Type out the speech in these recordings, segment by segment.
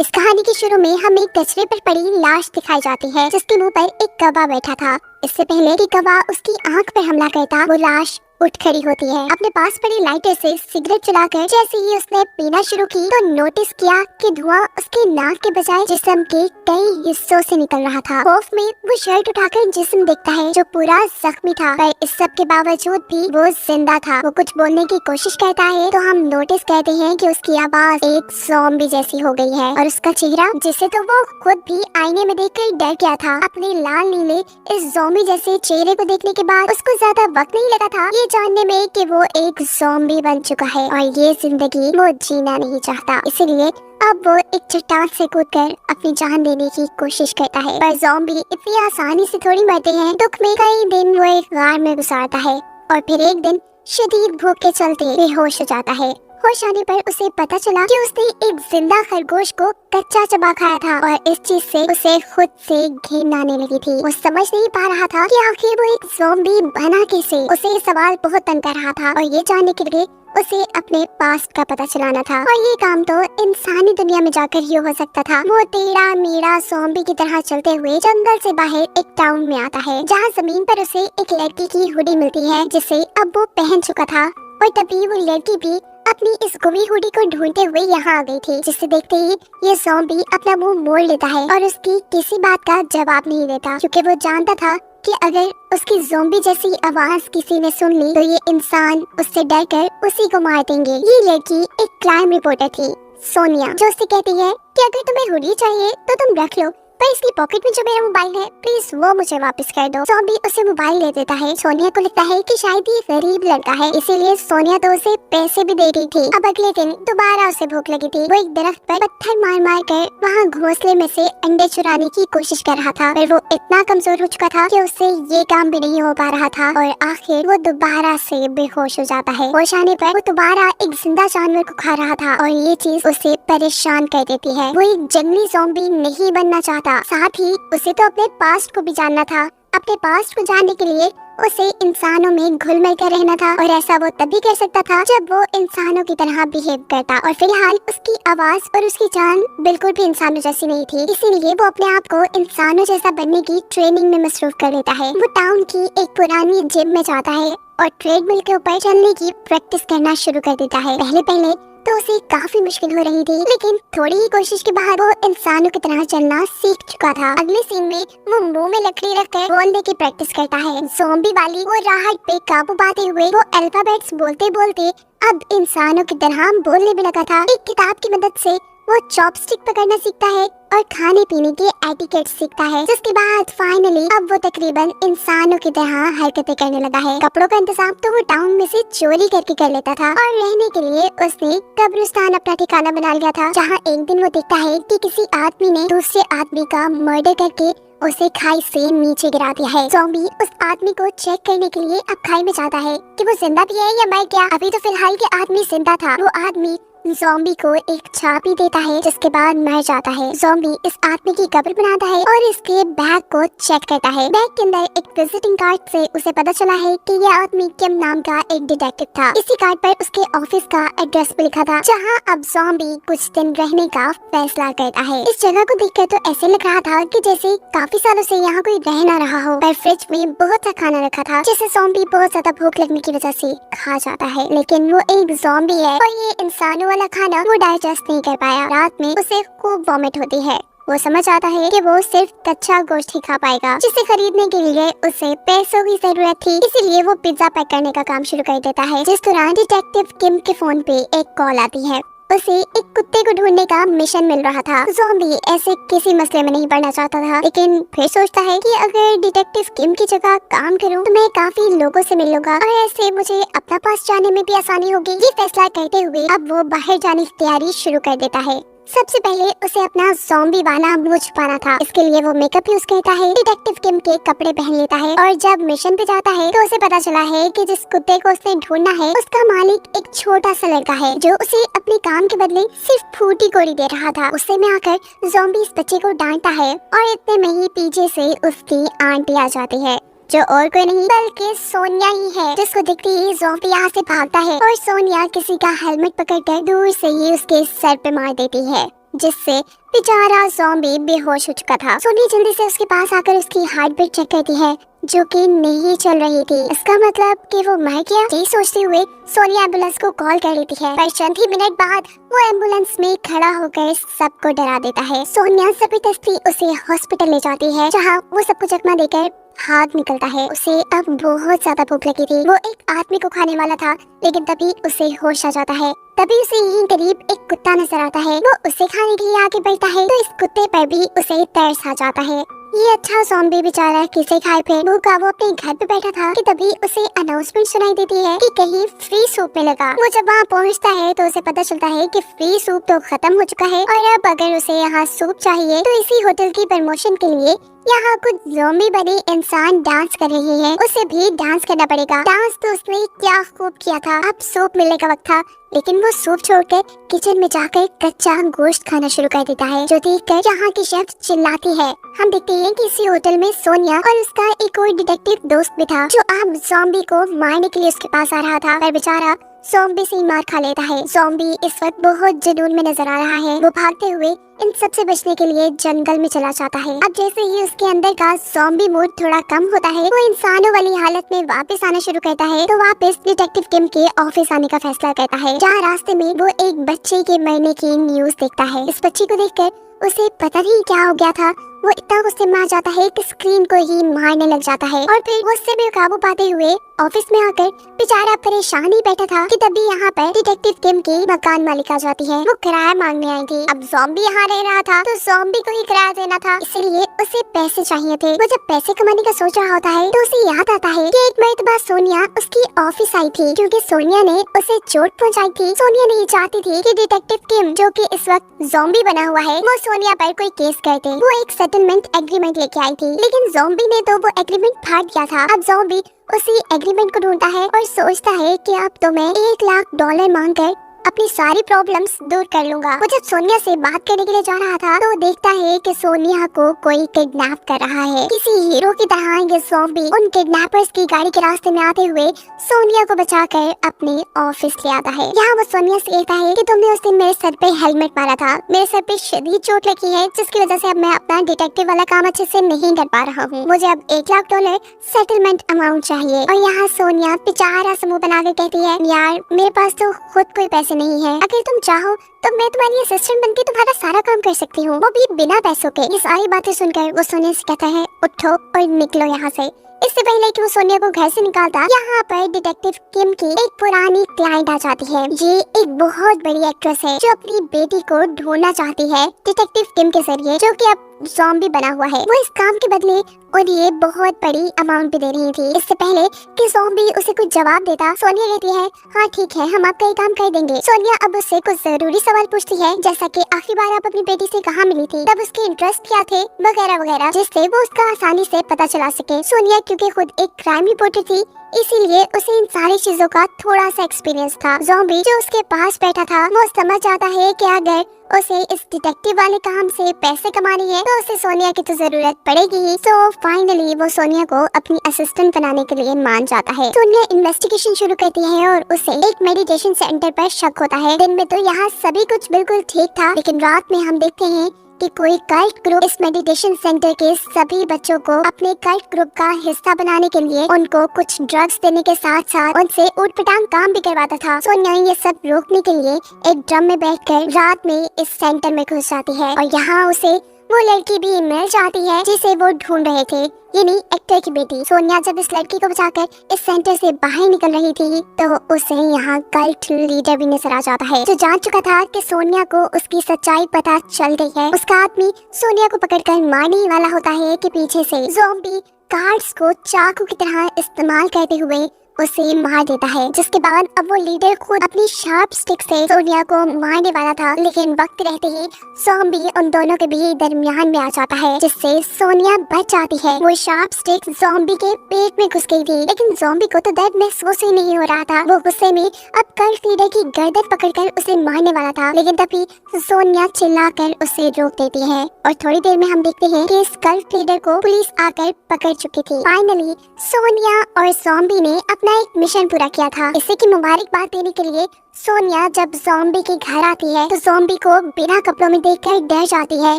इस कहानी के शुरू में हमें कचरे पर पड़ी लाश दिखाई जाती है जिसके मुंह पर एक कौवा बैठा था। इससे पहले कि कौवा उसकी आंख पर हमला करता, वो लाश उठ खड़ी होती है। अपने पास पड़ी लाइटर से सिगरेट जलाकर जैसे ही उसने पीना शुरू की तो नोटिस किया कि धुआं उसके नाक के बजाय जिस्म के कई हिस्सों से निकल रहा था। खौफ में वो शर्ट उठाकर जिस्म देखता है जो पूरा जख्मी था, पर इस सब के बावजूद भी वो जिंदा था। वो कुछ बोलने की कोशिश करता है तो हम नोटिस करते हैं कि उसकी आवाज एक ज़ॉम्बी जैसी हो गई है और उसका चेहरा, जिसे तो वो खुद भी आईने में देखकर डर गया था, अपने लाल नीले इस ज़ॉम्बी जैसे चेहरे को देखने के बाद उसको ज्यादा वक्त नहीं लगा था ये जानने में कि वो एक ज़ॉम्बी बन चुका है और ये जिंदगी वो जीना नहीं चाहता। इसीलिए अब वो एक चट्टान से कूदकर अपनी जान देने की कोशिश करता है, पर ज़ॉम्बी इतनी आसानी से थोड़ी मरते हैं। दुख में कई दिन वो एक गार में गुजारता है और फिर एक दिन शदीद भूख के चलते बेहोश हो जाता है। होश आने पर उसे पता चला कि उसने एक जिंदा खरगोश को कच्चा चबा खाया था और इस चीज से उसे खुद से घिन आने लगी थी। वो समझ नहीं पा रहा था कि आखिर वो एक ज़ॉम्बी बना कैसे। उसे ये सवाल बहुत तंग कर रहा था और ये जानने के लिए उसे अपने पास्ट का पता चलाना था और ये काम तो इंसानी दुनिया में जाकर ही हो सकता था। वो टेढ़ा मेढ़ा ज़ॉम्बी की तरह चलते हुए जंगल से बाहर एक टाउन में आता है जहाँ जमीन पर उसे एक लड़की की हुडी मिलती है जिसे अब वो पहन चुका था और तभी वो लड़की भी अपनी इस गुमी हुडी को ढूंढते हुए यहाँ आ गई थी, जिसे देखते ही ये ज़ॉम्बी अपना मुंह मोड़ लेता है और उसकी किसी बात का जवाब नहीं देता, क्योंकि वो जानता था कि अगर उसकी ज़ॉम्बी जैसी आवाज किसी ने सुन ली तो ये इंसान उससे डरकर उसी को मार देंगे। ये लड़की एक क्राइम रिपोर्टर थी, सोनिया, जो उससे कहती है कि अगर तुम्हें हुडी चाहिए तो तुम रख लो, पर इसकी पॉकेट में जो मेरा मोबाइल है प्लीज वो मुझे वापस कर दो। ज़ॉम्बी उसे मोबाइल दे देता है। सोनिया को लगता है कि शायद ये गरीब लड़का है, इसीलिए सोनिया तो उसे पैसे भी दे रही थी। अब अगले दिन दोबारा उसे भूख लगी थी। वो एक दरख्त पर पत्थर मार मार कर वहाँ घोंसले में से अंडे चुराने की कोशिश कर रहा था, पर वो इतना कमजोर हो चुका था कि उससे ये काम भी नहीं हो पा रहा था और आखिर वो दोबारा से बेहोश हो जाता है। होश आने पर वो दोबारा एक जिंदा जानवर को खा रहा था और ये चीज उसे परेशान कर देती है। वो एक जंगली ज़ॉम्बी नहीं बनना चाहता, साथ ही उसे तो अपने पास्ट को भी जानना था। अपने पास्ट को जानने के लिए उसे इंसानों में घुल मिल कर रहना था और ऐसा वो तभी कर सकता था जब वो इंसानों की तरह बिहेव करता। और फिलहाल उसकी आवाज और उसकी जान बिल्कुल भी इंसानों जैसी नहीं थी, इसीलिए वो अपने आप को इंसानों जैसा बनने की ट्रेनिंग में मसरूफ कर लेता है। वो टाउन की एक पुरानी जिम में जाता है और ट्रेडमिल के ऊपर चलने की प्रैक्टिस करना शुरू कर देता है। पहले पहले तो उसे काफी मुश्किल हो रही थी, लेकिन थोड़ी ही कोशिश के बाद वो इंसानों की तरह चलना सीख चुका था। अगले सीन में वो मुंह में लकड़ी रखकर बोलने की प्रैक्टिस करता है। ज़ॉम्बी वाली वो राहत पे काबू पाते हुए वो अल्फाबेट्स बोलते बोलते अब इंसानों की तरह बोलने भी लगा था। एक किताब की मदद से वो चॉपस्टिक पकड़ना सीखता है और खाने पीने के एटिकेट सीखता है, जिसके बाद फाइनली अब वो तकरीबन इंसानों की तरह हरकतें करने लगा है। कपड़ों का इंतजाम तो वो टाउन में से चोरी करके कर लेता था और रहने के लिए उसने कब्रिस्तान अपना ठिकाना बना लिया था, जहाँ एक दिन वो देखता है कि किसी आदमी ने दूसरे आदमी का मर्डर करके उसे खाई से नीचे गिरा दिया है। ज़ॉम्बी उस आदमी को चेक करने के लिए अब खाई में जाता है कि वो जिंदा भी है या मर गया। अभी तो फिलहाल के आदमी जिंदा था। वो आदमी ज़ॉम्बी को एक चाबी देता है जिसके बाद मर जाता है। ज़ॉम्बी इस आदमी की कब्र बनाता है और इसके बैग को चेक करता है। बैग के अंदर एक विजिटिंग कार्ड से उसे पता चला है कि ये आदमी किम नाम का एक डिटेक्टिव था। इसी कार्ड पर उसके ऑफिस का एड्रेस भी लिखा था, जहाँ अब ज़ॉम्बी कुछ दिन रहने का फैसला करता है। इस जगह को देखकर तो ऐसे लग रहा था कि जैसे काफी सालों से यहाँ कोई रह ना रहा हो, पर फ्रिज में बहुत सा खाना रखा था जिसे ज़ॉम्बी बहुत ज्यादा भूख लगने की वजह से खा जाता है, लेकिन वो एक ज़ॉम्बी है और ये इंसानों वाला खाना वो डाइजेस्ट नहीं कर पाया। रात में उसे खूब वॉमिट होती है। वो समझ आता है कि वो सिर्फ कच्चा गोश्त ही खा पाएगा, जिसे खरीदने के लिए उसे पैसों की जरूरत थी, इसीलिए वो पिज्जा पैक करने का काम शुरू कर देता है। जिस दौरान डिटेक्टिव किम के फोन पे एक कॉल आती है। उसे एक कुत्ते को ढूंढने का मिशन मिल रहा था। ज़ॉम्बी ऐसे किसी मसले में नहीं पड़ना चाहता था, लेकिन फिर सोचता है कि अगर डिटेक्टिव किम की जगह काम करूं तो मैं काफी लोगों से मिल लूंगा और ऐसे मुझे अपना पास जाने में भी आसानी होगी। ये फैसला करते हुए अब वो बाहर जाने की तैयारी शुरू कर देता है। सबसे पहले उसे अपना ज़ॉम्बी वाला मुंह छुपाना था, इसके लिए वो मेकअप यूज करता है, डिटेक्टिव किम के कपड़े पहन लेता है और जब मिशन पे जाता है तो उसे पता चला है कि जिस कुत्ते को उसने ढूंढना है उसका मालिक एक छोटा सा लड़का है जो उसे अपने काम के बदले सिर्फ फूटी कोड़ी दे रहा था। गुस्से में आकर ज़ॉम्बी इस बच्चे को डांटता है और इतने में ही पीछे से उसकी आंटी आ जाती है, जो और कोई नहीं बल्कि सोनिया ही है, जिसको दिखती ही ज़ॉम्बी यहाँ से भागता है और सोनिया किसी का हेलमेट पकड़कर दूर से ही उसके सर पे मार देती है। जिससे बेचारा ज़ॉम्बी बेहोश हो चुका था। सोनिया जल्दी से उसके पास आकर उसकी हार्ट बीट चेक करती है जो कि नहीं चल रही थी। इसका मतलब कि वो मर गया। यही सोचते हुए सोनिया एम्बुलेंस को कॉल कर लेती है, पर चंद ही मिनट बाद वो एम्बुलेंस में खड़ा होकर सबको डरा देता है। सोनिया जबरदस्ती उसे हॉस्पिटल ले जाती है जहाँ वो सबको चकमा देकर भाग निकलता है। उसे अब बहुत ज्यादा भूख लगी थी। वो एक आदमी को खाने वाला था, लेकिन तभी उसे होश आ जाता है। तभी उसे यहीं करीब एक कुत्ता नजर आता है। वो उसे खाने के लिए आगे बढ़ता है तो इस कुत्ते पर भी उसे तरस आ जाता है। ये अच्छा ज़ॉम्बी बेचारा किसे खाए फिर भूखा वो अपने घर पे बैठा था कि तभी उसे अनाउंसमेंट सुनाई देती है कि कहीं फ्री सूप मिलेगा। वो जब वहाँ पहुँचता है तो उसे पता चलता है कि फ्री सूप तो खत्म हो चुका है और अब अगर उसे यहाँ सूप चाहिए तो इसी होटल की प्रमोशन के लिए यहाँ कुछ ज़ॉम्बी बने इंसान डांस कर रहे हैं, उसे भी डांस करना पड़ेगा। डांस तो उसने क्या खूब किया था। अब सूप मिलने का वक्त था, लेकिन वो सूप छोड़कर किचन में जाकर कच्चा गोश्त खाना शुरू कर देता है, जो देखकर यहाँ की शेफ चिल्लाती है। हम देखते हैं कि इसी होटल में सोनिया और उसका एक और डिटेक्टिव दोस्त भी था जो अब ज़ॉम्बी को मारने के लिए उसके पास आ रहा था, पर बेचारा ज़ॉम्बी से मार खा लेता है। ज़ॉम्बी इस वक्त बहुत जुनून में नजर आ रहा है। वो भागते हुए इन सब से बचने के लिए जंगल में चला जाता है। अब जैसे ही उसके अंदर का ज़ॉम्बी मूड थोड़ा कम होता है, वो इंसानों वाली हालत में वापस आना शुरू करता है। तो वापस डिटेक्टिव किम के ऑफिस आने का फैसला करता है, जहाँ रास्ते में वो एक बच्चे के मरने की न्यूज देखता है। इस बच्चे को देखकर उसे पता नहीं क्या हो गया था। वो इतना गुस्से में आ जाता है कि स्क्रीन को ही मारने लग जाता है और फिर गुस्से में काबू पाते हुए ऑफिस में आकर बेचारा परेशान ही बैठा था कि तभी यहाँ पर डिटेक्टिव किम की मकान मालिक आ जाती है। वो किराया मांगने आई थी। अब ज़ॉम्बी यहाँ रह रहा था तो ज़ॉम्बी को ही किराया देना था, इसलिए उसे पैसे चाहिए थे। वो जब पैसे कमाने का सोच रहा होता है तो उसे याद आता है कि एक मरतबा सोनिया उसकी ऑफिस आई थी, क्योंकि सोनिया ने उसे चोट पहुँचाई थी। सोनिया नहीं चाहती थी कि डिटेक्टिव किम, जो कि इस वक्त ज़ॉम्बी बना हुआ है, वो सोनिया पर कोई केस करते। वो एक सेटलमेंट एग्रीमेंट लेके आई थी, लेकिन ज़ॉम्बी ने तो वो एग्रीमेंट फाड़ दिया था। अब ज़ॉम्बी उसी एग्रीमेंट को ढूंढता है और सोचता है कि अब तो मैं $1,00,000 मांगकर अपनी सारी प्रॉब्लम्स दूर कर लूंगा। वो जब सोनिया से बात करने के लिए जा रहा था तो वो देखता है कि सोनिया को कोई किडनैप कर रहा है। किसी हीरो की तरह ये ज़ॉम्बी उन किडनैपर्स की गाड़ी के रास्ते में आते हुए सोनिया को बचाकर अपने ऑफिस ले आता है। यहाँ वो सोनिया से कहता है कि तुमने उस दिन मेरे सर पे हेलमेट मारा था, मेरे सर पे शदीद चोट लगी है, जिसकी वजह से अब मैं अपना डिटेक्टिव वाला काम अच्छे से नहीं कर पा रहा हूँ। मुझे अब $1,00,000 सेटलमेंट अमाउंट चाहिए। और यहाँ सोनिया बेचारा समूह बनाकर कहती है, यार मेरे पास तो खुद कोई पैसे नहीं है, अगर तुम चाहो तो मैं तुम्हारी असिस्टेंट बनके तुम्हारा सारा काम कर सकती हूँ, वो भी बिना पैसों के। ये सारी बातें सुनकर वो सोनिया से कहता है, उठो और निकलो यहाँ से। इससे पहले कि वो सोनिया को घर से निकालता, यहाँ पर डिटेक्टिव किम की एक पुरानी क्लाइंट आ जाती है। ये एक बहुत बड़ी एक्ट्रेस है जो अपनी बेटी को ढूंढना चाहती है डिटेक्टिव किम के जरिए, जो कि अब ज़ॉम्बी बना हुआ है। वो इस काम के बदले और ये बहुत बड़ी अमाउंट भी दे रही थी। इससे पहले कि ज़ॉम्बी उसे कुछ जवाब देता, सोनिया कहती है, हाँ ठीक है, हम आपका ये काम कर देंगे। सोनिया अब उससे कुछ जरूरी सवाल पूछती है, जैसा कि आखिरी बार आप अपनी बेटी से कहाँ मिली थी, तब उसके इंटरेस्ट क्या थे, वगैरह वगैरह, जिससे वो उसका आसानी से पता चला सके। सोनिया क्योंकि खुद एक क्राइम रिपोर्टर थी, इसीलिए उसे इन सारी चीजों का थोड़ा सा एक्सपीरियंस था। ज़ॉम्बी जो उसके पास बैठा था वो समझ जाता है कि अगर उसे इस डिटेक्टिव वाले काम से पैसे कमाने हैं तो उसे सोनिया की तो जरूरत पड़ेगी ही। तो फाइनली वो सोनिया को अपनी असिस्टेंट बनाने के लिए मान जाता है। सोनिया इन्वेस्टिगेशन शुरू करती है और उसे एक मेडिटेशन सेंटर पर शक होता है। दिन में तो यहाँ सभी कुछ बिल्कुल ठीक था, लेकिन रात में हम देखते हैं कि कोई कल्ट ग्रुप इस मेडिटेशन सेंटर के सभी बच्चों को अपने कल्ट ग्रुप का हिस्सा बनाने के लिए उनको कुछ ड्रग्स देने के साथ साथ उनसे ऊटपटांग काम भी करवाता था। सोनिया ये सब रोकने के लिए एक ड्रम में बैठकर रात में इस सेंटर में घुस जाती है और यहाँ उसे वो लड़की भी मिल जाती है जिसे वो ढूंढ रहे थे, यानी एक्टर की बेटी। सोनिया जब इस लड़की को बचाकर इस सेंटर से बाहर निकल रही थी तो उसे यहाँ कल्ट लीडर भी नजर आ जाता है, जो जान चुका था कि सोनिया को उसकी सच्चाई पता चल गई है। उसका आदमी सोनिया को पकड़कर मारने वाला होता है कि पीछे से ज़ॉम्बी कार्ड्स को चाकू की तरह इस्तेमाल करते हुए उसे मार देता है, जिसके बाद अब वो लीडर खुद अपनी शार्प स्टिक से सोनिया को मारने वाला था, लेकिन वक्त रहते ही ज़ॉम्बी उन दोनों के भी दरमियान में आ जाता है, जिससे सोनिया बच जाती है। वो शार्प स्टिक ज़ॉम्बी के पेट में घुस गई थी, लेकिन ज़ॉम्बी को तो दर्द महसूस ही नहीं हो रहा था। वो गुस्से में अब कल्ट लीडर की गर्दन पकड़कर उसे मारने वाला था, लेकिन तभी सोनिया चिल्लाकर उसे रोक देती है और थोड़ी देर में हम देखते हैं कि इस कल्ट लीडर को पुलिस आकर पकड़ चुकी थी। फाइनली सोनिया और ज़ॉम्बी ने अपना एक मिशन पूरा किया था। इसी की मुबारकबाद देने के लिए सोनिया जब ज़ॉम्बी के घर आती है तो ज़ॉम्बी को बिना कपड़ों में देखकर डर जाती है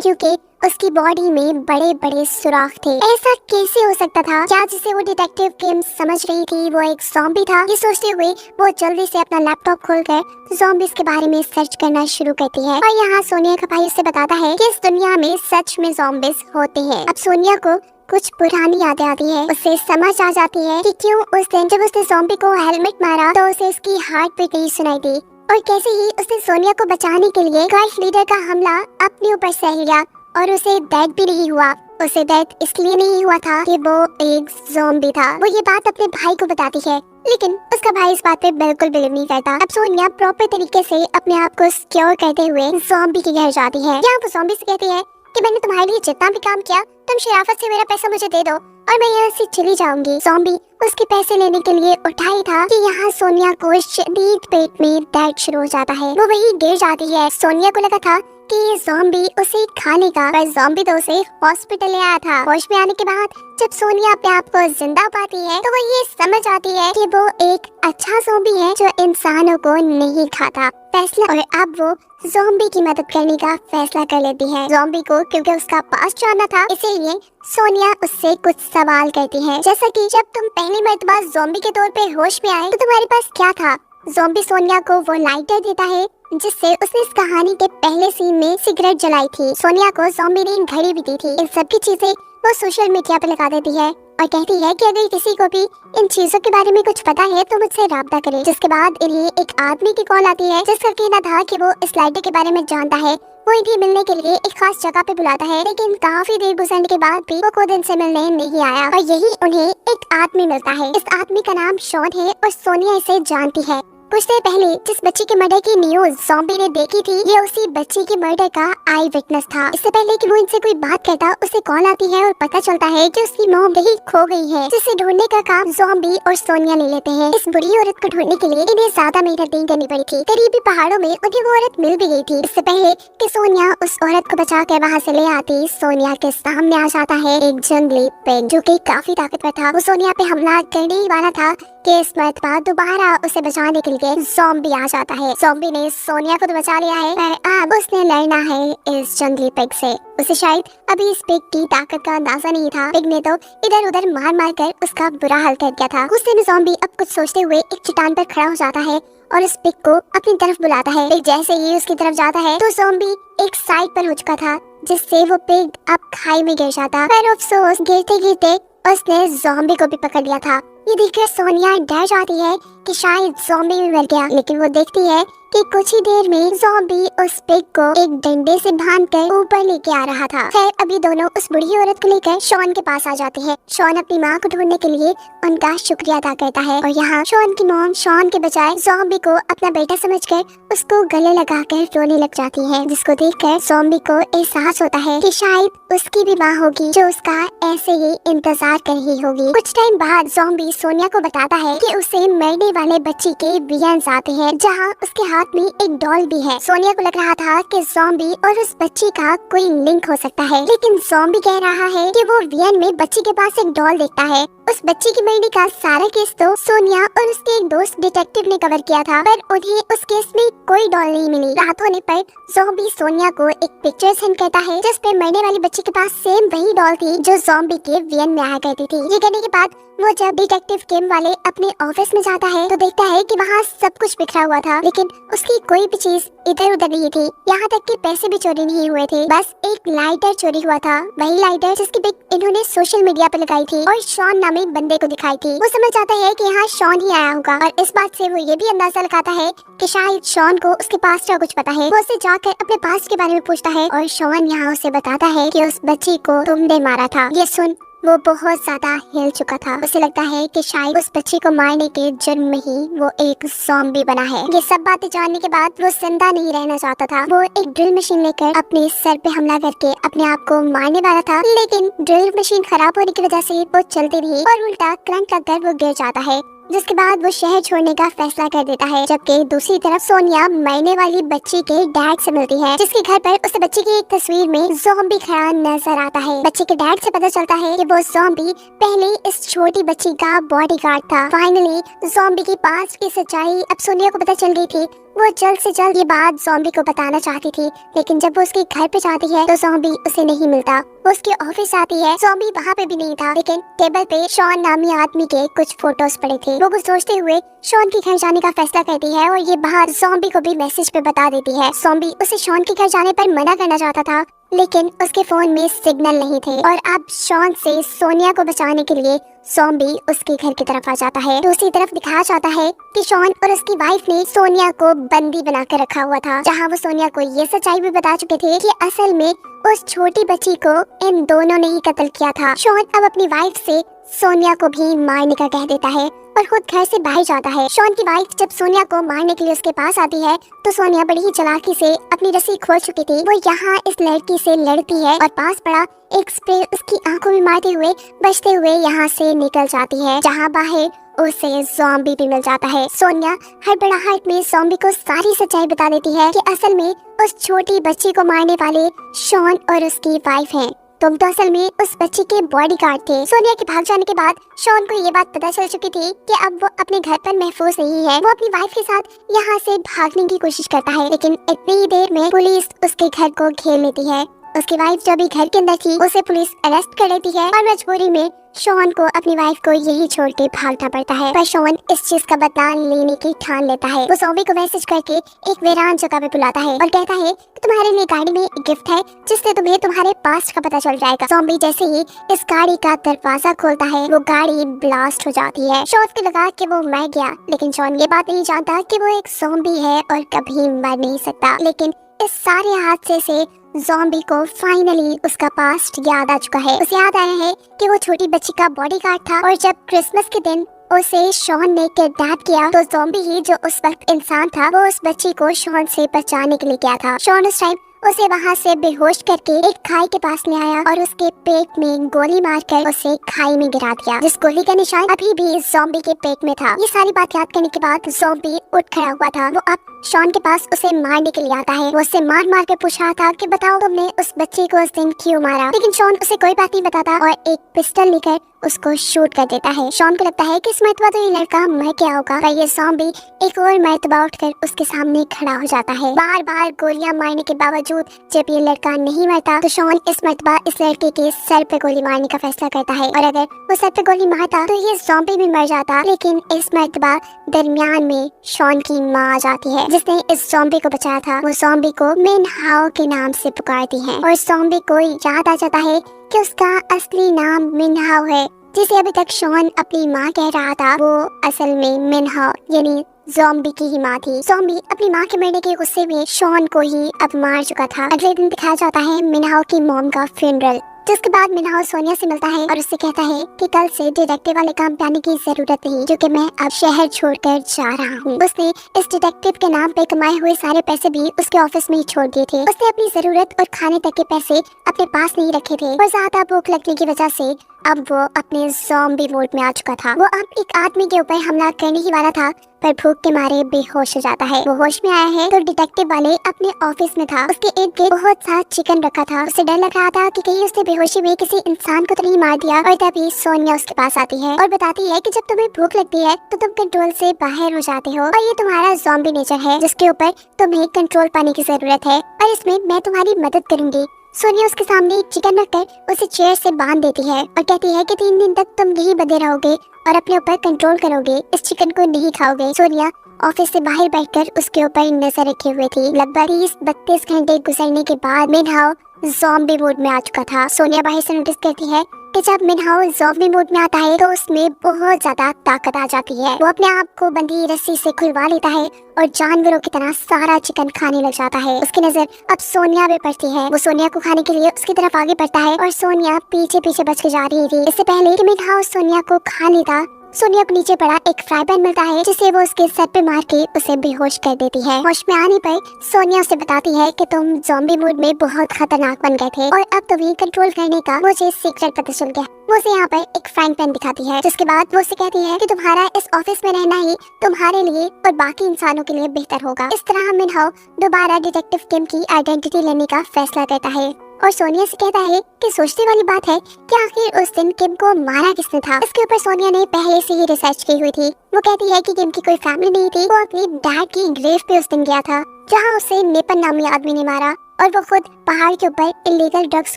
क्योंकि उसकी बॉडी में बड़े बड़े सुराख थे। ऐसा कैसे हो सकता था? क्या जिसे वो डिटेक्टिव किम समझ रही थी वो एक ज़ॉम्बी था? ये सोचते हुए वो जल्दी से अपना लैपटॉप खोलकर ज़ॉम्बीज़ के बारे में सर्च करना शुरू करती है और यहाँ सोनिया का भाई उससे बताता है कि इस दुनिया में सच में ज़ॉम्बीज़ होते हैं। अब सोनिया को कुछ पुरानी यादें आती है। उसे समझ आ जाती है कि क्यों उस दिन जब उसने ज़ॉम्बी को हेलमेट मारा तो उसे उसकी हार्ट बीट नहीं सुनाई दी, और कैसे ही उसने सोनिया को बचाने के लिए गल्फ लीडर का हमला अपने ऊपर सह लिया और उसे दर्द भी नहीं हुआ। उसे दर्द इसलिए नहीं हुआ था कि वो एक ज़ॉम्बी था। वो ये बात अपने भाई को बताती है, लेकिन उसका भाई इस बात पे बिल्कुल बिलीव नहीं करता। अब सोनिया प्रॉपर तरीके से अपने आप को सिक्योर करते हुए ज़ॉम्बी के घर जाती है। यहाँ वो ज़ॉम्बी से कहती है कि मैंने तुम्हारे लिए जितना भी काम किया तुम शराफत से मेरा पैसा मुझे दे दो और मैं यहाँ से चली जाऊंगी। ज़ॉम्बी उसके पैसे लेने के लिए उठा ही था कि यहाँ सोनिया को शदीद पेट में दर्द शुरू हो जाता है। वो वही गिर जाती है। सोनिया को लगा था कि ये ज़ॉम्बी उसे खा लेगा, पर ज़ॉम्बी तो उसे हॉस्पिटल ले आया था। होश में आने के बाद जब सोनिया अपने आप को जिंदा पाती है तो वो ये समझ आती है कि वो एक अच्छा ज़ॉम्बी है जो इंसानों को नहीं खाता फैसला, और अब वो ज़ॉम्बी की मदद करने का फैसला कर लेती है। ज़ॉम्बी को क्योंकि उसका पास जानना था इसीलिए सोनिया उससे कुछ सवाल करती है, जैसा कि जब तुम पहली मर्तबा ज़ॉम्बी के तौर पे होश में आए तो तुम्हारे पास क्या था? ज़ॉम्बी सोनिया को वो लाइटर देता है जिससे उसने इस कहानी के पहले सीन में सिगरेट जलाई थी। सोनिया को ज़ॉम्बी ने घड़ी भी दी थी। इन सब की चीजें वो सोशल मीडिया पे लगा देती है और कहती है कि अगर किसी को भी इन चीजों के बारे में कुछ पता है तो मुझसे राब्ता करे। जिसके बाद इन्हें एक आदमी की कॉल आती है जिसका कहना था कि वो इस लाइटर के बारे में जानता है। वो इन्हें मिलने के लिए एक खास जगह पे बुलाता है, लेकिन काफी देर गुजरने के बाद भी वो खुद इनसे मिलने नहीं आया और यही उन्हें एक आदमी मिलता है। इस आदमी का नाम शॉन है और सोनिया इसे जानती है। कुछ देर पहले जिस बच्ची के मर्डर की न्यूज ज़ॉम्बी ने देखी थी ये उसी बच्ची के मर्डर का आई विटनेस था। इससे पहले कि वो इनसे कोई बात करता उसे कॉल आती है और पता चलता है कि उसकी मॉम कहीं खो गई है, जिसे ढूंढने का काम ज़ॉम्बी और सोनिया ले लेते हैं। इस बुरी औरत को ढूंढने के लिए इन्हें ज्यादा मेहनत नहीं करनी पड़ी थी। करीबी पहाड़ों में उन्हें वो औरत मिल भी गई थी। इससे पहले कि सोनिया उस औरत को बचा कर वहाँ से ले आती, सोनिया के सामने आ जाता है एक जंगली पेग जो कि काफी ताकतवर था। वो सोनिया पे हमला करने ही वाला था कि इस मर्तबा दोबारा उसे बचाने के लिए ज़ॉम्बी आ जाता है। ज़ॉम्बी ने सोनिया को तो बचा लिया है पर अब उसने लड़ना है इस जंगली पिग से। उसे शायद अभी इस पिग की ताकत का अंदाजा नहीं था। पिग ने तो इधर उधर मार मार कर उसका बुरा हाल कर दिया था। गुस्से में ज़ॉम्बी अब कुछ सोचते हुए एक चट्टान पर खड़ा हो जाता है और इस पिग को अपनी तरफ बुलाता है। पिग जैसे ही उसकी तरफ जाता है तो ज़ॉम्बी एक साइड पर हो चुका था जिससे वो पिग अब खाई में गिर जाता। पर अफसोस गिरते गिरते उसने ज़ॉम्बी को भी पकड़ लिया था। ये देखकर सोनिया डर जाती है कि शायद ज़ॉम्बी भी मर गया, लेकिन वो देखती है कि कुछ ही देर में ज़ॉम्बी उस पिग को एक डंडे से बांधकर ऊपर लेके आ रहा था। खैर अभी दोनों उस बुढ़ी औरत को लेकर शॉन के पास आ जाते हैं। शॉन अपनी माँ को ढूंढने के लिए उनका शुक्रिया अदा करता है और यहाँ शॉन की मॉम शॉन के बजाय ज़ॉम्बी को अपना बेटा समझकर उसको गले लगाकर रोने लग जाती है, जिसको देखकर ज़ॉम्बी को एहसास होता है कि शायद उसकी भी माँ होगी जो उसका ऐसे ही इंतजार कर रही होगी। कुछ टाइम बाद ज़ॉम्बी सोनिया को बताता है कि उसे मरने वाले बच्ची के वियंस आते हैं जहाँ उसके हाथ में एक डॉल भी है। सोनिया को लग रहा था कि ज़ॉम्बी और उस बच्ची का कोई लिंक हो सकता है, लेकिन ज़ॉम्बी कह रहा है कि वो वियन में बच्ची के पास एक डॉल देखता है। उस बच्ची की मरने का सारा केस तो सोनिया और उसके एक दोस्त डिटेक्टिव ने कवर किया था, पर उन्हें उस केस में कोई डॉल नहीं मिली। रात होने पर ज़ॉम्बी सोनिया को एक पिक्चर सेंड करता है जिस पे मरने वाली बच्ची के पास सेम वही डॉल थी जो ज़ॉम्बी के वियन में आया करती थी। ये करने के बाद वो जब डिटेक्टिव किम वाले अपने ऑफिस में जाता है तो देखता है कि वहाँ सब कुछ बिखरा हुआ था, लेकिन उसकी कोई भी चीज इधर उधर नहीं थी। यहाँ तक कि पैसे भी चोरी नहीं हुए थे, बस एक लाइटर चोरी हुआ था। वही लाइटर जिसकी पिक इन्होंने सोशल मीडिया पे लगाई थी और शॉन नामी बंदे को दिखाई थी। वो समझ जाता है कि यहाँ शॉन ही आया होगा और इस बात से वो ये भी अंदाजा लगाता है कि शायद शॉन को उसके पास्ट का कुछ पता है। वो उसे जाकर अपने पास्ट के बारे में पूछता है और शॉन यहाँ उसे बताता है कि उस बच्ची को तुमने मारा था। ये सुन वो बहुत ज्यादा हिल चुका था। उसे लगता है कि शायद उस बच्ची को मारने के जुर्म में ही वो एक ज़ॉम्बी बना है। ये सब बातें जानने के बाद वो जिंदा नहीं रहना चाहता था। वो एक ड्रिल मशीन लेकर अपने सर पे हमला करके अपने आप को मारने वाला था, लेकिन ड्रिल मशीन खराब होने की वजह से वो चलती रही और उल्टा करंट लगकर वो गिर जाता है, जिसके बाद वो शहर छोड़ने का फैसला कर देता है। जबकि दूसरी तरफ सोनिया मरने वाली बच्ची के डैड से मिलती है, जिसके घर पर उस बच्ची की एक तस्वीर में ज़ॉम्बी खड़ा नजर आता है। बच्ची के डैड से पता चलता है कि वो ज़ॉम्बी पहले इस छोटी बच्ची का बॉडीगार्ड था। फाइनली ज़ॉम्बी की पास्ट की सच्चाई अब सोनिया को पता चल गई थी। वो जल्द से जल्द ये बात ज़ॉम्बी को बताना चाहती थी, लेकिन जब वो उसके घर पे जाती है तो ज़ॉम्बी उसे नहीं मिलता। वो उसके ऑफिस जाती है, ज़ॉम्बी वहाँ पे भी नहीं था, लेकिन टेबल पे शॉन नामी आदमी के कुछ फोटोज पड़े थे। वो कुछ सोचते हुए शॉन के घर जाने का फैसला करती है और ये बाहर ज़ॉम्बी को भी मैसेज पे बता देती है। ज़ॉम्बी उसे शॉन के घर जाने पर मना करना चाहता था, लेकिन उसके फोन में सिग्नल नहीं थे और अब शॉन से सोनिया को बचाने के लिए ज़ॉम्बी उसके घर की तरफ आ जाता है। दूसरी तरफ दिखाया जाता है कि शॉन और उसकी वाइफ ने सोनिया को बंदी बनाकर रखा हुआ था, जहां वो सोनिया को ये सच्चाई भी बता चुके थे कि असल में उस छोटी बच्ची को इन दोनों ने ही कत्ल किया था। शॉन अब अपनी वाइफ से सोनिया को भी मारने का कह देता है और खुद घर से बाहर जाता है। शॉन की वाइफ जब सोनिया को मारने के लिए उसके पास आती है तो सोनिया बड़ी ही चालाकी से अपनी रस्सी खोल चुकी थी। वो यहाँ इस लड़की से लड़ती है और पास पड़ा एक स्प्रे उसकी आंखों में मारते हुए बचते हुए यहाँ से निकल जाती है, जहाँ बाहर उसे ज़ॉम्बी भी मिल जाता है। सोनिया हड़बड़ाहट में ज़ॉम्बी को सारी सच्चाई बता देती है कि असल में उस छोटी बच्ची को मारने वाले शॉन और उसकी वाइफ हैं। तुम तो असल में उस बच्ची के बॉडीगार्ड थे। सोनिया के भाग जाने के बाद शॉन को ये बात पता चल चुकी थी कि अब वो अपने घर पर महफूज नहीं है। वो अपनी वाइफ के साथ यहाँ से भागने की कोशिश करता है, लेकिन इतनी ही देर में पुलिस उसके घर को घेर लेती है। उसकी वाइफ जो भी घर के अंदर थी उसे पुलिस अरेस्ट कर लेती है और मजबूरी में शॉन को अपनी वाइफ को यही छोड़ के भागना पड़ता है। पर शॉन इस चीज का बदला लेने की ठान लेता है। वो ज़ॉम्बी को मैसेज करके एक वीरान जगह पे बुलाता है और कहता है कि तुम्हारे लिए गाड़ी में एक गिफ्ट है जिससे तुम्हें तुम्हारे पास्ट का पता चल जाएगा। ज़ॉम्बी जैसे ही इस गाड़ी का दरवाजा खोलता है वो गाड़ी ब्लास्ट हो जाती है। शॉन को लगा कि वो मर गया, लेकिन शॉन ये बात नहीं जानता कि वो एक ज़ॉम्बी है और कभी मर नहीं सकता। लेकिन इस सारे हादसे से ज़ॉम्बी को फाइनली उसका पास्ट याद आ चुका है। उसे याद आया है कि वो छोटी बच्ची का बॉडीगार्ड था और जब क्रिसमस के दिन उसे शॉन ने किडनैप किया तो ज़ॉम्बी ही जो उस वक्त इंसान था वो उस बच्ची को शॉन से बचाने के लिए गया था। शॉन उस टाइम उसे वहाँ से बेहोश करके एक खाई के पास ले आया और उसके पेट में गोली मारकर उसे खाई में गिरा दिया, जिस गोली का निशान अभी भी ज़ॉम्बी के पेट में था। ये सारी बात याद करने के बाद ज़ॉम्बी उठ खड़ा हुआ था। वो अब शॉन के पास उसे मारने के लिए आता है। वो उसे मार मार कर पूछ रहा था कि बताओ तुमने उस बच्चे को उस दिन क्यों मारा, लेकिन शॉन उसे कोई बात नहीं बताता और एक पिस्टल लेकर उसको शूट कर देता है। शॉन को लगता है कि इस मर्तबा तो ये लड़का मर गया होगा, पर ये ज़ॉम्बी एक और मर्तबा उठकर उसके सामने खड़ा हो जाता है। बार बार गोलियां मारने के बावजूद जब ये लड़का नहीं मरता तो शॉन इस मर्तबा इस लड़के के सर पे गोली मारने का फैसला करता है और अगर वो सर पे गोली मारता तो ये ज़ॉम्बी भी मर जाता। लेकिन इस मर्तबा दरमियान में शॉन की माँ आ जाती है जिसने इस ज़ॉम्बी को बचाया था। वो ज़ॉम्बी को मिन हाओ के नाम से पुकारती है और ज़ॉम्बी को याद आ जाता है कि उसका असली नाम मिन हाओ है, जिसे अभी तक शॉन अपनी माँ कह रहा था वो असल में मिन हाओ यानी ज़ॉम्बी की ही माँ थी। ज़ॉम्बी अपनी माँ के मरने के गुस्से में शॉन को ही अब मार चुका था। अगले दिन दिखाया जाता है मिन हाओ की मॉम का फ्यूनरल, जिसके बाद मिन हाओ सोनिया से मिलता है और उससे कहता है कि कल से डिटेक्टिव वाले काम पे आने की जरूरत नहीं, क्योंकि मैं अब शहर छोड़कर जा रहा हूँ। उसने इस डिटेक्टिव के नाम पे कमाए हुए सारे पैसे भी उसके ऑफिस में ही छोड़ दिए थे। उसने अपनी जरूरत और खाने तक के पैसे अपने पास नहीं रखे थे और ज्यादा भूख लगने की वजह से अब वो अपने ज़ॉम्बी मोड में आ चुका था। वो अब एक आदमी के ऊपर हमला करने ही वाला था, पर भूख के मारे बेहोश हो जाता है। वो होश में आया है तो डिटेक्टिव वाले अपने ऑफिस में था। उसके इर्द गिर्द बहुत सा चिकन रखा था। उसे डर लग रहा था कि कहीं उसने बेहोशी में किसी इंसान को तो नहीं मार दिया। और तभी सोनिया उसके पास आती है और बताती है कि जब तुम्हें भूख लगती है तो तुम कंट्रोल से बाहर हो जाते हो और ये तुम्हारा ज़ॉम्बी नेचर है जिसके ऊपर तुम्हें कंट्रोल पाने की जरूरत है और इसमें मैं तुम्हारी मदद करूंगी। सोनिया उसके सामने एक चिकन रखकर उसे चेयर से बांध देती है और कहती है कि 3 दिन तक तुम यही बंधे रहोगे और अपने ऊपर कंट्रोल करोगे, इस चिकन को नहीं खाओगे। सोनिया ऑफिस से बाहर बैठकर उसके ऊपर नजर रखे हुए थी। लगभग 30-32 घंटे गुजरने के बाद मिन हाओ ज़ॉम्बी मोड में आ चुका था। सोनिया बाहर से नोटिस करती है कि जब मिन हाओ ज़ॉम्बी मोड में आता है तो उसमें बहुत ज्यादा ताकत आ जाती है। वो अपने आप को बंधी रस्सी से खुलवा लेता है और जानवरों की तरह सारा चिकन खाने लग जाता है। उसकी नजर अब सोनिया पे पड़ती है। वो सोनिया को खाने के लिए उसकी तरफ आगे बढ़ता है और सोनिया पीछे पीछे बच के जा रही थी। इससे पहले कि मिन हाओ सोनिया को खा लेता, सोनिया को नीचे पड़ा एक फ्राई पैन मिलता है जिसे वो उसके सर पे मार के उसे बेहोश कर देती है। होश में आने पर सोनिया उसे बताती है कि तुम ज़ॉम्बी मोड में बहुत खतरनाक बन गए थे और अब तुम्हें कंट्रोल करने का मुझे सीक्रेट पता चल गया। वो उसे यहाँ पर एक फ्राइंग पैन दिखाती है, जिसके बाद वो उसे कहती है कि तुम्हारा इस ऑफिस में रहना ही तुम्हारे लिए और बाकी इंसानों के लिए बेहतर होगा। इस तरह मिन हाओ दोबारा डिटेक्टिव किम की आइडेंटिटी लेने का फैसला करता है और सोनिया से कहता है कि सोचने वाली बात है कि आखिर उस दिन किम को मारा किसने था। इसके ऊपर सोनिया ने पहले से ही रिसर्च की हुई थी। वो कहती है कि किम की कोई फैमिली नहीं थी, वो अपने डैड की ग्रेव पे उस दिन गया था जहाँ उसे नेपन नामी आदमी ने मारा, और वो खुद पहाड़ के ऊपर इलीगल ड्रग्स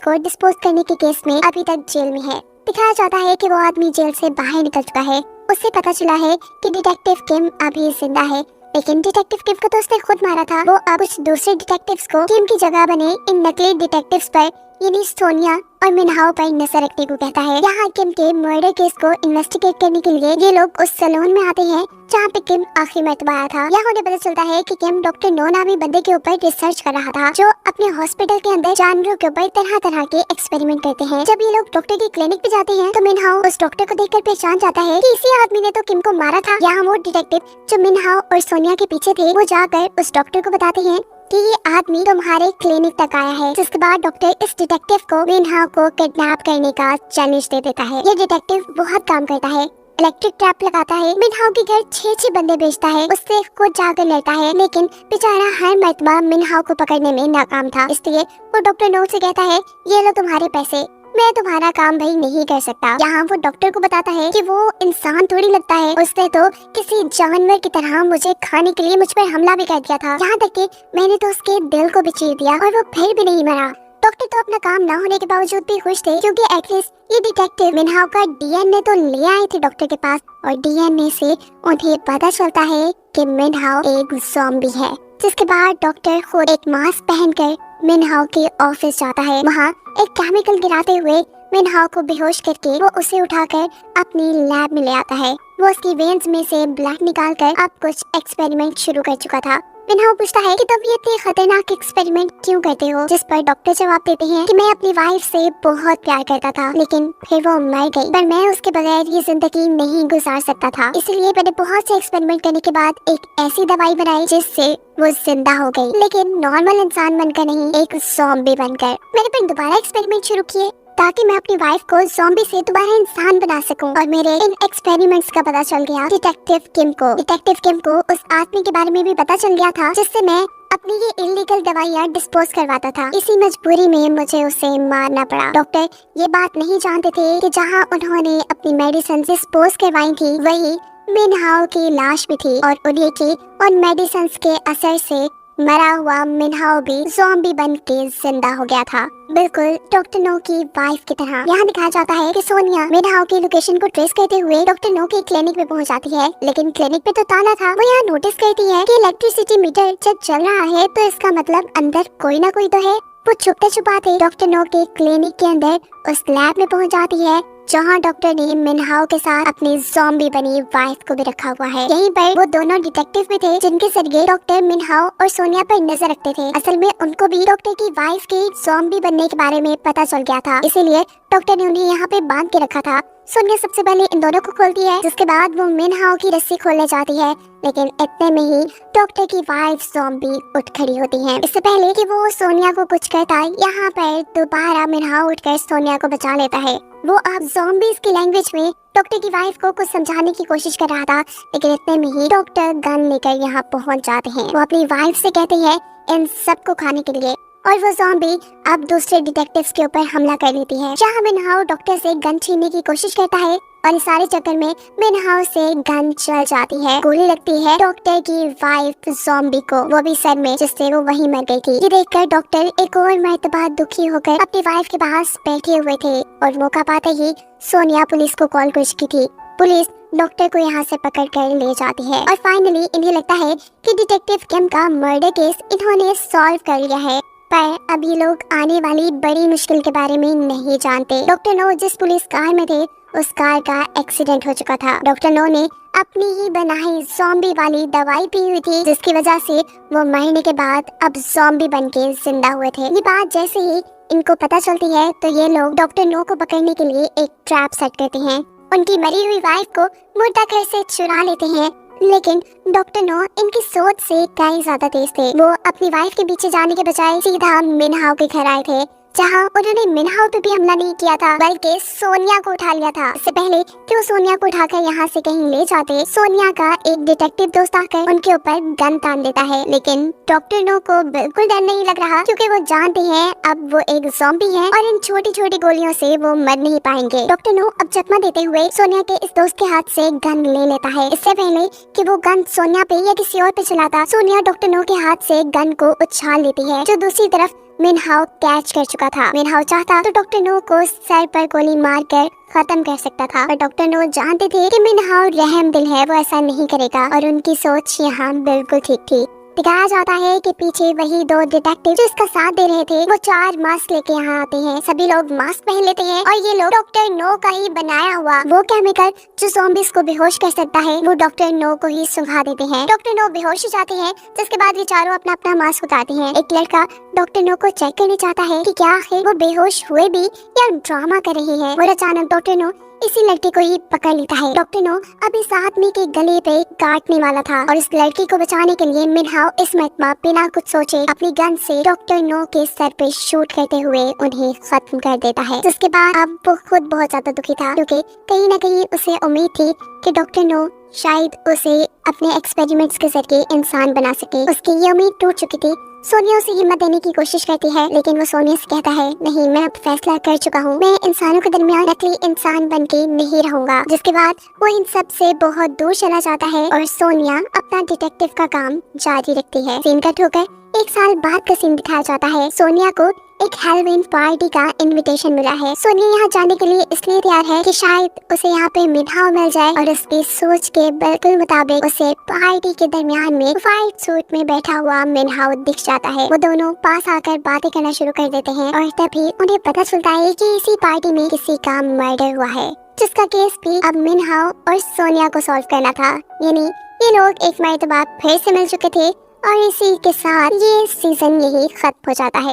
को डिस्पोज करने के केस में अभी तक जेल में है। दिखाया जाता है कि वो आदमी जेल से बाहर निकल चुका है। उससे पता चला है कि डिटेक्टिव किम अभी जिंदा है, लेकिन डिटेक्टिव किम को तो उसने खुद मारा था। वो अब कुछ दूसरे डिटेक्टिव्स को किम की जगह बने इन नकली डिटेक्टिव्स पर यानी सोनिया और मिनहाओ पर नजर रखने को कहता है। यहाँ किम के मर्डर केस को इन्वेस्टिगेट करने के लिए ये लोग उस सैलून में आते हैं जहाँ पे किम आखिरी मर्तबा आया था। यहाँ उन्हें पता चलता है कि किम डॉक्टर नो नामी बंदे के ऊपर रिसर्च कर रहा था जो अपने हॉस्पिटल के अंदर जानवरों के ऊपर तरह तरह के एक्सपेरिमेंट करते हैं। जब ये लोग डॉक्टर की क्लिनिक पे जाते हैं तो मिनहाओ उस डॉक्टर को देखकर पहचान जाता है कि इसी आदमी ने तो किम को मारा था। यहाँ वो डिटेक्टिव जो मिनहाओ और सोनिया के पीछे थे वो जाकर उस डॉक्टर को बताते हैं कि ये आदमी तुम्हारे क्लिनिक तक आया है। जिसके बाद डॉक्टर इस डिटेक्टिव को मिनहाओ को किडनैप करने का चैलेंज दे देता है। ये डिटेक्टिव बहुत काम करता है, इलेक्ट्रिक ट्रैप लगाता है, मिनहाओ के घर 6 बंदे भेजता है, उससे खुद जाकर लड़ता है, लेकिन बेचारा हर मर्तबा मिनहाओ को पकड़ने में नाकाम था। इसलिए वो डॉक्टर नो से कहता है ये लो तुम्हारे पैसे, मैं तुम्हारा काम भाई नहीं कर सकता। यहाँ वो डॉक्टर को बताता है कि वो इंसान थोड़ी लगता है, उसने तो किसी जानवर की तरह मुझे खाने के लिए मुझ पर हमला भी कर दिया था, यहाँ तक कि मैंने तो उसके दिल को भी चीर दिया और वो फिर भी नहीं मरा। डॉक्टर तो अपना काम ना होने के बावजूद भी खुश थे क्योंकि एटलीस्ट ये डिटेक्टिव मिनहाओ का डीएनए तो ले आए थे डॉक्टर के पास, और डीएनए से उन्हें पता चलता है कि मिनहाओ एक ज़ॉम्बी है। जिसके बाद डॉक्टर खुद एक मास्क पहनकर मिनहाओ के ऑफिस जाता है। वहाँ एक केमिकल गिराते हुए मिनहाओ को बेहोश करके वो उसे उठाकर अपनी लैब में ले आता है। वो उसकी वेन्स में से ब्लड निकालकर अब कुछ एक्सपेरिमेंट शुरू कर चुका था। मिनहाओ पूछता है कि तुम ये इतने खतरनाक एक्सपेरिमेंट क्यों करते हो, जिस पर डॉक्टर जवाब देते हैं कि मैं अपनी वाइफ से बहुत प्यार करता था, लेकिन फिर वो मर गई, पर मैं उसके बगैर ये जिंदगी नहीं गुजार सकता था, इसलिए मैंने बहुत से एक्सपेरिमेंट करने के बाद एक ऐसी दवाई बनाई जिससे वो जिंदा हो गई, लेकिन नॉर्मल इंसान बनकर नहीं, एक ज़ॉम्बी बनकर। मैंने फिर दोबारा एक्सपेरिमेंट शुरू किए ताकि मैं अपनी वाइफ को ज़ॉम्बी से दोबारा इंसान बना सकूं, और मेरे इन एक्सपेरिमेंट्स का पता चल गया डिटेक्टिव किम को उस आदमी के बारे में भी पता चल गया था जिससे मैं अपनी ये इलीगल दवाइयाँ डिस्पोज करवाता था। इसी मजबूरी में मुझे उसे मारना पड़ा। डॉक्टर ये बात नहीं जानते थे कि जहाँ उन्होंने अपनी मेडिसिन डिस्पोज करवाई थी वही मिनहाओ की लाश भी थी, और उन्हीं की उन मेडिसिन के असर से मरा हुआ मिनहाओ भी ज़ॉम्बी बन के जिंदा हो गया था, बिल्कुल डॉक्टर नो की वाइफ की तरह। यहाँ दिखाया जाता है कि सोनिया मिनहाओ की लोकेशन को ट्रेस करते हुए डॉक्टर नो के क्लिनिक में पहुँच जाती है, लेकिन क्लिनिक पे तो ताला था। वो यहाँ नोटिस करती है कि इलेक्ट्रिसिटी मीटर जब चल रहा है तो इसका मतलब अंदर कोई ना कोई तो है। वो छुपते छुपाते डॉक्टर नो के क्लिनिक के अंदर उस लैब में पहुँच जाती है जहाँ डॉक्टर ने मिनहाओ के साथ अपनी ज़ॉम्बी बनी वाइफ को भी रखा हुआ है। यहीं पर वो दोनों डिटेक्टिव भी थे जिनके जरिए डॉक्टर मिनहाओ और सोनिया पर नजर रखते थे। असल में उनको भी डॉक्टर की वाइफ के ज़ॉम्बी बनने के बारे में पता चल गया था, इसीलिए डॉक्टर ने उन्हें यहाँ पे बांध के रखा था। सोनिया सबसे पहले इन दोनों को खोलती है, जिसके बाद वो मिनहाओ की रस्सी खोलने जाती है, लेकिन इतने में ही डॉक्टर की वाइफ ज़ॉम्बी उठ खड़ी होती है। इससे पहले कि वो सोनिया को कुछ कहता है, यहाँ पर दोबारा मिनहाओ उठकर सोनिया को बचा लेता है। वो अब ज़ॉम्बीज़ की लैंग्वेज में डॉक्टर की वाइफ को कुछ समझाने की कोशिश कर रहा था, लेकिन इतने में ही डॉक्टर गन लेकर यहाँ पहुँच जाते हैं। वो अपनी वाइफ से कहते हैं इन सबको खाने के लिए, और वो ज़ॉम्बी अब दूसरे डिटेक्टिव्स के ऊपर हमला कर लेती है। जहाँ मिनहाओ डॉक्टर से गन छीनने की कोशिश करता है और इस सारे चक्कर में मिनहाओ से गन चल जाती है। गोली लगती है डॉक्टर की वाइफ ज़ॉम्बी को, वो भी सर में, जिससे वो वहीं मर गई थी। ये देखकर डॉक्टर एक और मर्तबा दुखी होकर अपनी वाइफ के पास बैठे हुए थे, और मौका पाते ही सोनिया पुलिस को कॉल कर चुकी थी। पुलिस डॉक्टर को यहाँ से पकड़ कर ले जाती है, और फाइनली इन्हें लगता है कि डिटेक्टिव किम का मर्डर केस इन्होंने सॉल्व कर लिया है। पर अभी लोग आने वाली बड़ी मुश्किल के बारे में नहीं जानते। डॉक्टर नो जिस पुलिस कार में थे उस कार का एक्सीडेंट हो चुका था। डॉक्टर नो ने अपनी ही बनाई ज़ॉम्बी वाली दवाई पी हुई थी, जिसकी वजह से वो मरने के बाद अब ज़ॉम्बी बन के जिंदा हुए थे। ये बात जैसे ही इनको पता चलती है तो ये लोग डॉक्टर नो को पकड़ने के लिए एक ट्रैप सेट करते हैं। उनकी मरी हुई वाइफ को मुर्दा घर से चुरा लेते हैं, लेकिन डॉक्टर नो इनकी सोच से कई ज्यादा तेज थे। वो अपनी वाइफ के पीछे जाने के बजाय सीधा मिनहाओ के घर आए थे, जहाँ उन्होंने मिनहाओ पे भी हमला नहीं किया था बल्कि सोनिया को उठा लिया था। इससे पहले कि वो सोनिया को उठाकर यहाँ से कहीं ले जाते, सोनिया का एक डिटेक्टिव दोस्त आकर उनके ऊपर गन तान देता है। लेकिन डॉक्टर नो को बिल्कुल डर नहीं लग रहा क्योंकि वो जानते हैं अब वो एक ज़ॉम्बी है और इन छोटी छोटी गोलियों से वो मर नहीं पाएंगे। डॉक्टर नो अब चकमा देते हुए सोनिया के इस दोस्त के हाथ से गन ले लेता है। इससे पहले कि वो गन सोनिया पे या किसी और पे चलाता, सोनिया डॉक्टर नो के हाथ से गन को उछाल लेती है जो दूसरी तरफ मिनहाओ कैच कर चुका था। मिनहाओ चाहता तो डॉक्टर नो को सर पर गोली मारकर खत्म कर सकता था, पर डॉक्टर नो जानते थे कि मिनहाओ रहम दिल है, वो ऐसा नहीं करेगा और उनकी सोच यहाँ बिल्कुल ठीक थी। दिखाया जाता है कि पीछे वही दो डिटेक्टिव जो इसका साथ दे रहे थे वो 4 मास्क लेके यहाँ आते हैं। सभी लोग मास्क पहन लेते हैं और ये लोग डॉक्टर नो का ही बनाया हुआ वो केमिकल जो ज़ॉम्बीज़ को बेहोश कर सकता है वो डॉक्टर नो को ही सुंघा देते हैं। डॉक्टर नो बेहोश हो जाते हैं, जिसके बाद ये चारों अपना अपना मास्क उतारते हैं। एक लड़का डॉक्टर नो को चेक करना चाहता है कि क्या आखिर वो बेहोश हुए भी या ड्रामा कर रही है। और अचानक डॉक्टर नो इसी लड़की को ही पकड़ लेता है। डॉक्टर नो अब इस आदमी के गले पे काटने वाला था और इस लड़की को बचाने के लिए मिनहाओ इस मरतबा बिना कुछ सोचे अपनी गन से डॉक्टर नो के सर पे शूट करते हुए उन्हें खत्म कर देता है। जिसके बाद अब वो खुद बहुत ज्यादा दुखी था क्योंकि कहीं न कहीं उसे उम्मीद थी कि डॉक्टर नो शायद उसे अपने एक्सपेरिमेंट्स के जरिए इंसान बना सके। उसकी ये उम्मीद टूट चुकी थी। सोनिया उसे हिम्मत देने की कोशिश करती है लेकिन वो सोनिया से कहता है नहीं, मैं अब फैसला कर चुका हूँ, मैं इंसानों के दरमियान नकली इंसान बनके नहीं रहूंगा। जिसके बाद वो इन सब से बहुत दूर चला जाता है और सोनिया अपना डिटेक्टिव का काम जारी रखती है। सीन कट होकर 1 साल बाद का सीन दिखाया जाता है। सोनिया को एक हैलोवीन पार्टी का इनविटेशन मिला है। सोनिया यहाँ जाने के लिए इसलिए तैयार है कि शायद उसे यहाँ पे मिनहाओ मिल जाए और उसकी सोच के बिल्कुल मुताबिक उसे पार्टी के दरमियान में व्हाइट सूट में बैठा हुआ मिनहाओ दिख जाता है। वो दोनों पास आकर बातें करना शुरू कर देते हैं और तभी उन्हें पता चलता है कि इसी पार्टी में किसी का मर्डर हुआ है, जिसका केस भी अब मिनहाओ और सोनिया को सॉल्व करना था। यानी ये लोग एक मरतबा फिर से मिल चुके थे और इसी के साथ ये सीजन यही खत्म हो जाता है।